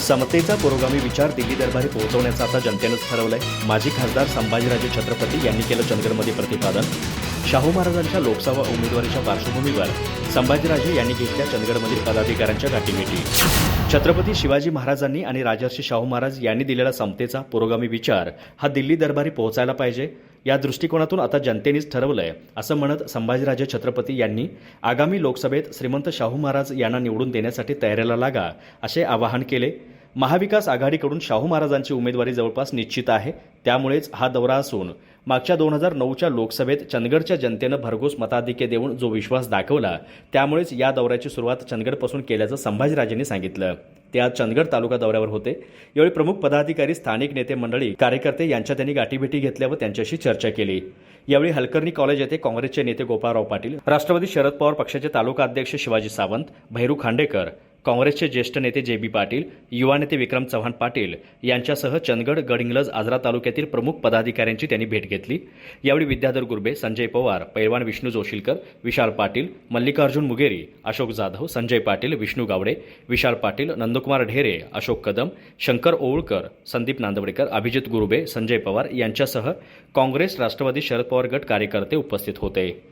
समतेचा पुरोगामी विचार दिल्ली दरबारी पोहोचवण्याचं आता जनतेनंच ठरवलंय. माजी खासदार संभाजीराजे छत्रपती यांनी केलं चंदगडमध्ये प्रतिपादन. शाहू महाराजांच्या लोकसभा उमेदवारीच्या पार्श्वभूमीवर संभाजीराजे यांनी घेतल्या चंदगडमधील पदाधिकाऱ्यांच्या गाठीभेटी. छत्रपती शिवाजी महाराजांनी आणि राजर्षी शाहू महाराज यांनी दिलेला समतेचा पुरोगामी विचार हा दिल्ली दरबारी पोहोचायला पाहिजे. या दृष्टिकोनातून आता जनतेनेच ठरवलंय असं म्हणत संभाजीराजे छत्रपती यांनी आगामी लोकसभेत श्रीमंत शाहू महाराज यांना निवडून देण्यासाठी तयारीला लागा असे आवाहन केले. महाविकास आघाडीकडून शाहू महाराजांची उमेदवारी जवळपास निश्चित आहे. त्यामुळेच हा दौरा असून मागच्या 2009च्या लोकसभेत चंदगडच्या जनतेनं भरघोस मताधिक्य देऊन जो विश्वास दाखवला त्यामुळेच या दौऱ्याची सुरुवात चंदगडपासून केल्याचं संभाजीराजेंनी सांगितलं. ते आज चंदगड तालुका दौऱ्यावर होते. यावेळी प्रमुख पदाधिकारी, स्थानिक नेते मंडळी, कार्यकर्ते यांच्या त्यांनी गाठीभेटी घेतल्या व त्यांच्याशी चर्चा केली. यावेळी हलकर्णी कॉलेज येथे काँग्रेसचे नेते गोपाळराव पाटील, राष्ट्रवादी शरद पवार पक्षाचे तालुका अध्यक्ष शिवाजी सावंत, भैरू खांडेकर, काँग्रेसचे ज्येष्ठ नेते जे.बी. पाटील, युवा नेते विक्रम चव्हाण पाटील यांच्यासह चंदगड, गडहिंग्लज, आजरा तालुक्यातील प्रमुख पदाधिकाऱ्यांची त्यांनी भेट घेतली. यावेळी विद्याधर गुरबे, संजय पवार, पैलवान विष्णू जोशीलकर, विशाल पाटील, मल्लिकार्जुन मुगेरी, अशोक जाधव, संजय पाटील, विष्णू गावडे, विशाल पाटील, नंदकुमार ढेरे, अशोक कदम, शंकर ओवळकर, संदीप नांदवडेकर, अभिजित गुरुबे, संजय पवार यांच्यासह काँग्रेस, राष्ट्रवादी शरद पवार गट कार्यकर्ते उपस्थित होते.